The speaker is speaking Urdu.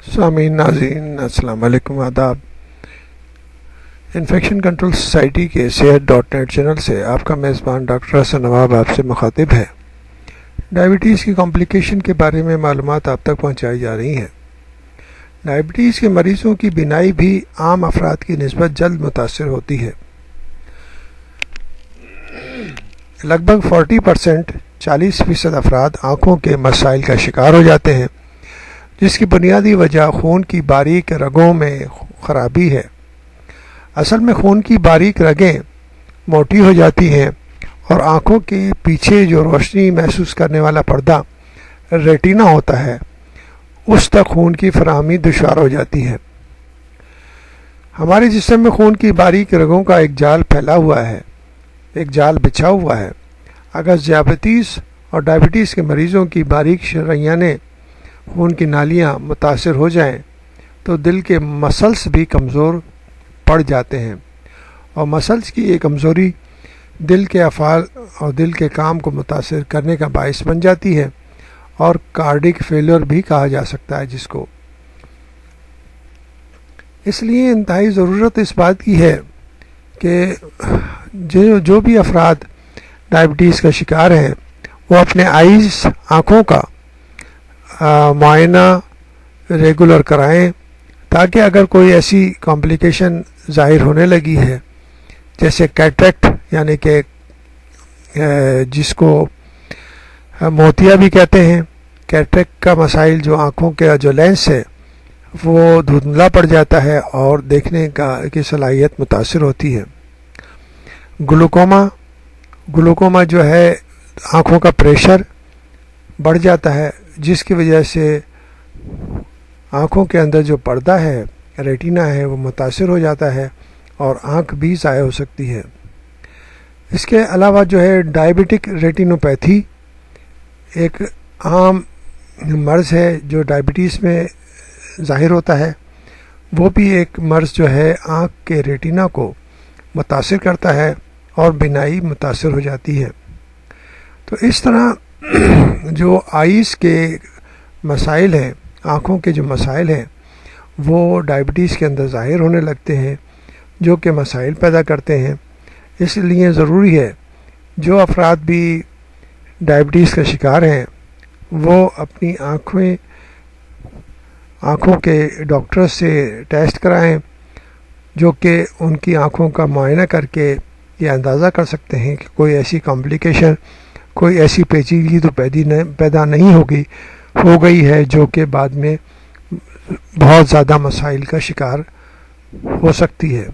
سامعین ناظرین السلام علیکم، آداب۔ انفیکشن کنٹرول سوسائٹی کے صحت.net چینل سے آپ کا میزبان ڈاکٹر حسن نواب آپ سے مخاطب ہے۔ ڈائبٹیز کی کمپلیکیشن کے بارے میں معلومات آپ تک پہنچائی جا رہی ہیں۔ ڈائبٹیز کے مریضوں کی بینائی بھی عام افراد کی نسبت جلد متاثر ہوتی ہے۔ لگ بھگ 40% افراد آنکھوں کے مسائل کا شکار ہو جاتے ہیں، جس کی بنیادی وجہ خون کی باریک رگوں میں خرابی ہے۔ اصل میں خون کی باریک رگیں موٹی ہو جاتی ہیں اور آنکھوں کے پیچھے جو روشنی محسوس کرنے والا پردہ ریٹینا ہوتا ہے اس تک خون کی فراہمی دشوار ہو جاتی ہے۔ ہمارے جسم میں خون کی باریک رگوں کا ایک جال پھیلا ہوا ہے، ایک جال بچھا ہوا ہے۔ اگر ذیابیطس اور ڈائبٹیز کے مریضوں کی باریک شریانیں خون کی نالیاں متاثر ہو جائیں تو دل کے مسلز بھی کمزور پڑ جاتے ہیں، اور مسلز کی یہ کمزوری دل کے افعال اور دل کے کام کو متاثر کرنے کا باعث بن جاتی ہے، اور کارڈک فیلور بھی کہا جا سکتا ہے جس کو۔ اس لیے انتہائی ضرورت اس بات کی ہے کہ جو بھی افراد ڈائبٹیز کا شکار ہیں وہ اپنے آنکھوں کا معائنہ ریگولر کرائیں، تاکہ اگر کوئی ایسی کمپلیکیشن ظاہر ہونے لگی ہے جیسے کیٹریکٹ، یعنی کہ جس کو موتیا بھی کہتے ہیں، کیٹریکٹ کا مسائل جو آنکھوں کا جو لینس ہے وہ دھندلا پڑ جاتا ہے اور دیکھنے کی صلاحیت متاثر ہوتی ہے۔ گلوکوما جو ہے آنکھوں کا پریشر بڑھ جاتا ہے، جس کی وجہ سے آنکھوں کے اندر جو پردہ ہے ریٹینا ہے وہ متاثر ہو جاتا ہے اور آنکھ بھی ضائع ہو سکتی ہے۔ اس کے علاوہ جو ہے ڈائبٹک ریٹینوپیتھی ایک عام مرض ہے جو ڈائبٹیز میں ظاہر ہوتا ہے، وہ بھی ایک مرض جو ہے آنکھ کے ریٹینا کو متاثر کرتا ہے اور بینائی متاثر ہو جاتی ہے۔ تو اس طرح جو آئیز کے مسائل ہیں، آنکھوں کے جو مسائل ہیں وہ ڈائبٹیز کے اندر ظاہر ہونے لگتے ہیں، جو کہ مسائل پیدا کرتے ہیں۔ اس لیے ضروری ہے جو افراد بھی ڈائبٹیز کا شکار ہیں وہ اپنی آنکھوں کے ڈاکٹر سے ٹیسٹ کرائیں، جو کہ ان کی آنکھوں کا معائنہ کر کے یہ اندازہ کر سکتے ہیں کہ کوئی ایسی کمپلیکیشن، کوئی ایسی پیچیدگی تو پیدا نہیں ہو گئی ہے جو کہ بعد میں بہت زیادہ مسائل کا شکار ہو سکتی ہے۔